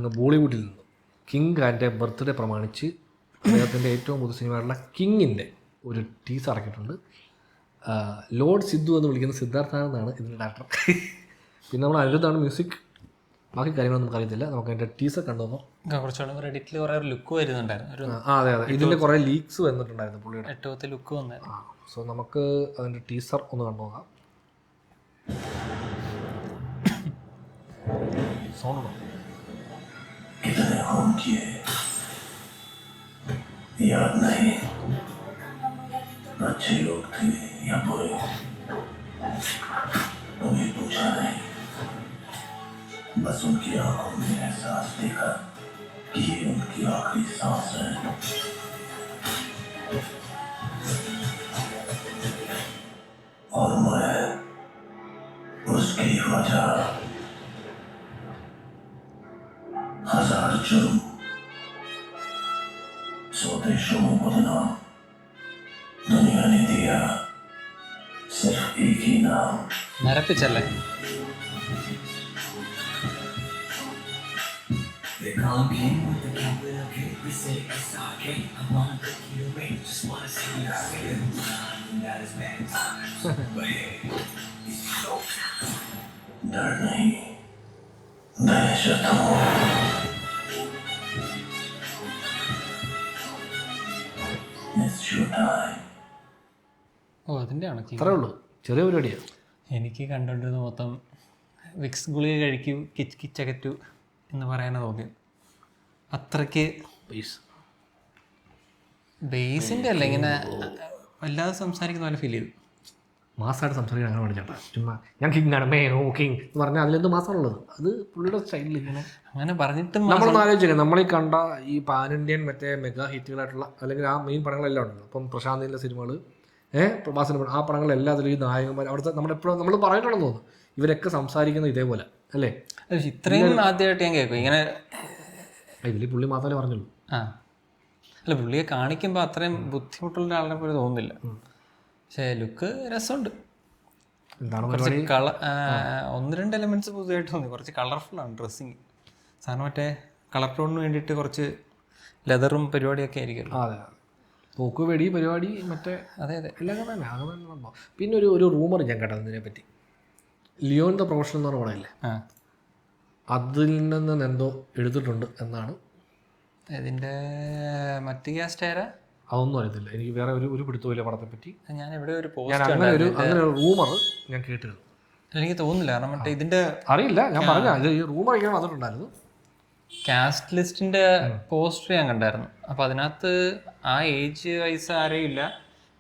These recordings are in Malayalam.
അങ്ങ് ബോളിവുഡിൽ നിന്ന് കിങ് ഖാൻ്റെ ബർത്ത്ഡേ പ്രമാണിച്ച് അദ്ദേഹത്തിൻ്റെ ഏറ്റവും പുതിയ സിനിമയുള്ള കിങ്ങിൻ്റെ ഒരു ടീസർ ഇറക്കിയിട്ടുണ്ട്. ലോർഡ് സിദ്ധു എന്ന് വിളിക്കുന്ന സിദ്ധാർത്ഥാണെന്നാണ് ഇതിൻ്റെ ഡയറക്ടർ. പിന്നെ നമ്മൾ അനിരുദ്ധാണ് മ്യൂസിക്. ബാക്കി കാര്യങ്ങളൊന്നും നമുക്കറിയത്തില്ല. നമുക്ക് അതിൻ്റെ ടീസർ കണ്ടുവന്നോ കുറച്ചുകൂടെ എഡിറ്റിൽ കുറേ ലുക്ക് വരുന്നുണ്ടായിരുന്നു. അതെ ഇതിൻ്റെ കുറേ ലീക്സ് വന്നിട്ടുണ്ടായിരുന്നു പുള്ളിയുടെ ഏറ്റവും ലുക്ക് വന്നായിരുന്നു. സോ നമുക്ക് അതിൻ്റെ ടീസർ ഒന്ന് കണ്ടു നോക്കാം. സൗണ്ട് याद नहीं अच्छे लोग थे या बुरे, उन्हें पूछा नहीं, बस उनकी आंखों में एहसास देखा कि ये उनकी आखिरी सांस है. और मैं उसकी वजह हजार जुर्म स्वदेशों में बदनाम दुनिया ने दिया सिर्फ एक ही नाम. നരപ്പിച്ചല്ലേ? They can't game with the capital K. We say it's okay. I wanna take you away. Just wanna see you feel. That is bad times. But hey, it's so. डर नहीं, दहशत हो. It's your time. ഓ അതിൻ്റെ ആണ്. അത്രേ ഉള്ളൂ, ചെറിയ പരിപാടിയാണ്. എനിക്ക് കണ്ടുകൊണ്ടിരുന്ന മൊത്തം വിക്സ് ഗുളിക കഴിക്കൂ കിച്ച് കിച്ചകറ്റു എന്ന് പറയാനാണ് തോന്നിയത്. അത്രയ്ക്ക് ബേസിൻ്റെ അല്ല, ഇങ്ങനെ വല്ലാതെ സംസാരിക്കുന്ന പോലെ ഫീൽ ചെയ്തു. മാസമായിട്ട് സംസാരിക്കാൻ അങ്ങനെ പഠിച്ചേട്ടാ. ചുമ്മാ ഞാൻ കിങ്ങാണ് മേനോ കിങ് എന്ന് പറഞ്ഞാൽ അതിലെന്ത് മാസമുള്ളത്? അത് പുള്ളിയുടെ സ്റ്റൈലിൽ ഇങ്ങനെ അങ്ങനെ പറഞ്ഞിട്ടും നമ്മളൊന്ന് ആലോചിച്ചേക്കാം. നമ്മളീ കണ്ട ഈ പാൻ ഇന്ത്യൻ മറ്റേ മെഗാ ഹിറ്റുകളായിട്ടുള്ള അല്ലെങ്കിൽ ആ മെയിൻ പടങ്ങളെല്ലാം ഉണ്ടല്ലോ. അപ്പം പ്രശാന്തിൻ്റെ സിനിമകൾ, പ്രഭാസിൻ്റെ പടം, ആ പടങ്ങളെല്ലാം അതിൽ ഈ നായകന്മാർ അവിടുത്തെ നമ്മളെപ്പോഴും നമ്മൾ പറഞ്ഞിട്ടുണ്ടെന്ന് തോന്നുന്നു. ഇവരൊക്കെ സംസാരിക്കുന്നത് ഇതേപോലെ അല്ലേ? ഇത്രയും ആദ്യമായിട്ട് ഞാൻ കേൾക്കും ഇങ്ങനെ. ഇതിൽ പുള്ളി മാത്രമേ പറഞ്ഞുള്ളൂ. അല്ല, പുള്ളിയെ കാണിക്കുമ്പോൾ അത്രയും ബുദ്ധിമുട്ടുള്ള ആളിനെ പോലെ തോന്നുന്നില്ല. പക്ഷേ ലുക്ക് രസമുണ്ട്. എന്താണ് കുറച്ച് ഒന്ന് രണ്ട് എലമെൻറ്റ്സ് പുതിയതായിട്ട് തോന്നി. കുറച്ച് കളർഫുള്ളാണ് ഡ്രസ്സിങ്. സാധനം മറ്റേ കളർ ടോണിന് വേണ്ടിയിട്ട് കുറച്ച് ലെതറും പരിപാടിയൊക്കെ ആയിരിക്കും. അതെ, തോക്ക് വെടി പരിപാടി മറ്റേ അതെ എല്ലാം തന്നെ അത് തന്നെ സംഭവം. പിന്നെ ഒരു റൂമർ ഞാൻ കേട്ടത് ഇതിനെപ്പറ്റി. ലിയോൺ ദ പ്രൊഫഷണൽ എന്ന് പറഞ്ഞ പടമില്ലേ, അതിൽ നിന്ന് എന്തോ എടുത്തിട്ടുണ്ട് എന്നാണ്. ഇതിൻ്റെ മറ്റ് കാസ്റ്റ് ആരാ അതൊന്നും അറിയത്തില്ല എനിക്ക്. വേറെ ഒരു പിടുത്തമില്ല പടത്തെ പറ്റി. ഞാൻ എവിടെ ഒരു അങ്ങനെ ഒരു റൂമർ ഞാൻ കേട്ടിരുന്നു. എനിക്ക് തോന്നുന്നില്ല, കാരണം മറ്റേ ഇതിൻ്റെ അറിയില്ല. ഞാൻ പറഞ്ഞ ഇത് ഈ റൂമർ ഇങ്ങനെ വന്നിട്ടുണ്ടായിരുന്നു. കാസ്റ്റ് ലിസ്റ്റിൻ്റെ പോസ്റ്റർ ഞാൻ കണ്ടായിരുന്നു. അപ്പോൾ അതിനകത്ത് ആ ഏജ് വയസ്സ് ആരെയും ഇല്ല.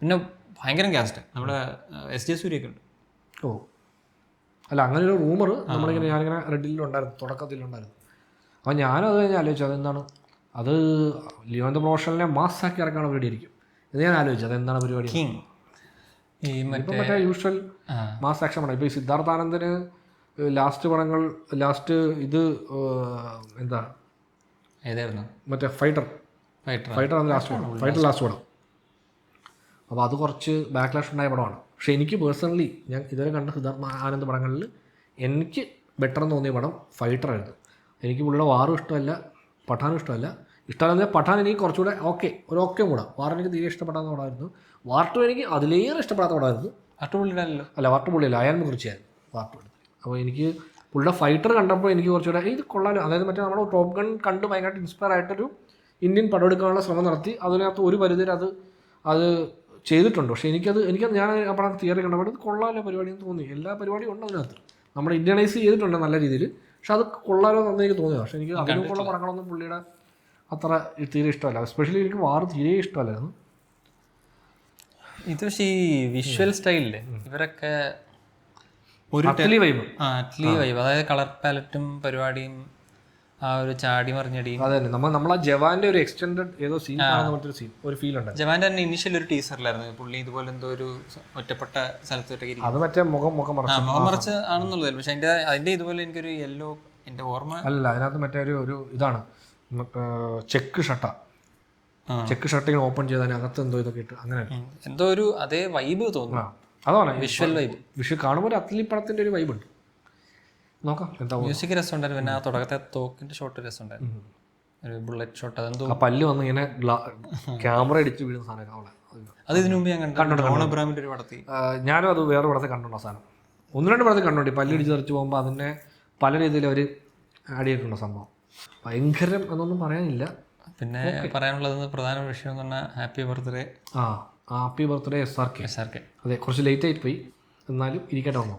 പിന്നെ ഭയങ്കര കാസ്റ്റ് നമ്മുടെ SJ സൂര്യയൊക്കെ ഉണ്ട്. ഓ അല്ല, അങ്ങനെ ഒരു റൂമർ നമ്മളിങ്ങനെ ഞാനിങ്ങനെ റെഡിലുണ്ടായിരുന്നു, തുടക്കത്തിലുണ്ടായിരുന്നു. അപ്പോൾ ഞാനത് കഴിഞ്ഞ് ആലോചിച്ചു അതെന്താണ്, അത് ലിയോൺ ദ പ്രൊഫഷണലിനെ മാസ്സാക്കി ഇറക്കാനുള്ള പരിപാടി ആയിരിക്കും എന്ന് ഞാൻ ആലോചിച്ചു. അതെന്താണ് പരിപാടി? കിങ് ഇപ്പം മറ്റേ യൂഷ്വൽ മാസ് ആക്ഷൻ പടം. ഇപ്പോൾ ഈ സിദ്ധാർത്ഥാനന്ദന് ലാസ്റ്റ് പടങ്ങൾ ഇത് എന്താ ഏതായിരുന്നു, മറ്റേ ഫൈറ്റർ ലാസ്റ്റ് പടം. അപ്പോൾ അത് കുറച്ച് ബാക്ക്ലാഷ് ഉണ്ടായ പടമാണ്. പക്ഷേ എനിക്ക് പേഴ്സണലി ഞാൻ ഇതുവരെ കണ്ട സിദ്ധാർത്ഥ ആനന്ദ് പടങ്ങളിൽ എനിക്ക് ബെറ്റർ എന്ന് തോന്നിയ പടം ഫൈറ്ററായിരുന്നു. എനിക്ക് പുള്ളിയുടെ വാറും ഇഷ്ടമല്ല, പഠാനും ഇഷ്ടമല്ല. ഇഷ്ടമല്ല പഠാൻ എനിക്ക് കുറച്ചുകൂടെ ഓക്കെ കൂടാം. വാർ എനിക്ക് തീരെ ഇഷ്ടപ്പെടാത്ത പടമായിരുന്നു. വാർ 2 എനിക്ക് അതിലേറെ ഇഷ്ടപ്പെടാത്ത പടമായിരുന്നു. വാർ 2 പുള്ളിയല്ല, അയാൻ കുറിച്ചായിരുന്നു വാർ 2. അപ്പോൾ എനിക്ക് പുള്ളിയുടെ ഫൈറ്റർ കണ്ടപ്പോൾ എനിക്ക് കുറച്ചുകൂടെ ഇത് കൊള്ളാലോ. അതായത് മറ്റേ നമ്മൾ ടോപ്പ് ഗൺ കണ്ട് ഭയങ്കരമായിട്ട് ഇൻസ്പയർ ആയിട്ടൊരു ഇന്ത്യൻ പടം എടുക്കാനുള്ള ശ്രമം നടത്തി. അതിനകത്ത് ഒരു പരിധിയിൽ അത് ചെയ്തിട്ടുണ്ട്. പക്ഷേ എനിക്കത് ഞാൻ ആ പടം തിയറി കണ്ടപ്പോൾ ഇത് കൊള്ളാലോ പരിപാടി എന്ന് തോന്നി. എല്ലാ പരിപാടിയും ഉണ്ട് അതിനകത്ത്, നമ്മൾ ഇന്ത്യനൈസ് ചെയ്തിട്ടുണ്ട് നല്ല രീതിയിൽ. പക്ഷെ അത് കൊള്ളാലോ എന്ന് എനിക്ക് തോന്നിയത്. പക്ഷേ എനിക്ക് അതിനൊക്കെയുള്ള പടങ്ങളൊന്നും പുള്ളിയുടെ അത്ര തീരെ ഇഷ്ടമല്ല. എസ്പെഷ്യലി എനിക്ക് വാർ തീരെ ഇഷ്ടമല്ലായിരുന്നു. ഇത് പക്ഷേ ഈ വിഷ്വൽ സ്റ്റൈലില്ലേ ഇവരൊക്കെ ഒരു വൈബ്, അതായത് കളർ പാലറ്റും പരിപാടിയും ആ ഒരു ചാടി മറിഞ്ഞടിയും. അതെ, നമ്മൾ ആ ജവാന്റെ ഒരു എക്സ്റ്റെൻഡഡ് ഏതോ സീൻ ഒരു ഫീൽ ഉണ്ട്. ജവാന്റെ തന്നെ ഇനിഷ്യൽ ഒരു ടീസറിലായിരുന്നു പുള്ളി ഇതുപോലെ എന്തോ ഒരു ഒറ്റപ്പെട്ട സ്ഥലത്തോട്ടൊക്കെ അത് മറ്റേ മുഖം മറച്ച് ആണെന്നുള്ളതല്ല. പക്ഷെ അതിന്റെ ഇതുപോലെ എനിക്കൊരു യെല്ലോ എന്റെ ഓർമ്മ അല്ല, അതിനകത്ത് മറ്റേ ഒരു ഇതാണ് ചെക്ക് ഷർട്ട് ഇങ്ങനെ ഓപ്പൺ ചെയ്താൽ അകത്ത് എന്തോ ഇതൊക്കെ ഇട്ട് അങ്ങനെ എന്തോ ഒരു അതേ വൈബ് തോന്നുന്നു. അതാണ് വിഷ്വൽ വൈബ്. കാണുമ്പോൾ ഒരു അത്ലി പടത്തിന്റെ ഒരു വൈബ് ഉണ്ട്. നോക്കാം എന്താ മ്യൂസിക് രസമുണ്ടായിരുന്നു. പിന്നെ ആ തുടക്കത്തെ തോക്കിന്റെ ഷോട്ട് രസമുണ്ടായിരുന്നു, ഒരു ബുള്ളറ്റ് ഷോട്ട്. അതെന്തോ ആ പല്ല് വന്ന് ഇങ്ങനെ ക്യാമറ അടിച്ച് വീഴുന്ന സാധനമൊക്കെ അവിടെ അത് ഇതിനു മുമ്പ് ഞാൻ കണ്ടു. ജോൺ അബ്രാമിന്റെ ഒരു പടത്തിൽ. ഞാനും അത് വേറെ പടത്തിൽ കണ്ടുണ്ടോ സാധനം, 1-2 പടത്തിൽ കണ്ടുണ്ട്. ഈ പല്ലിടിച്ച് തെറിച്ച് പോകുമ്പോൾ അതിനെ പല രീതിയിൽ അവർ ആഡ് ചെയ്തിട്ടുണ്ടോ സംഭവം. ഭയങ്കരം എന്നൊന്നും പറയാനില്ല. പിന്നെ പറയാനുള്ളത് പ്രധാന വിഷയം എന്ന് പറഞ്ഞാൽ happy birthday. Happy birthday SRK. SRK. അതെ, കുറച്ച് ലേറ്റ് ആയിട്ട് പോയി, എന്നാലും ഇരിക്കട്ടെ വന്നു.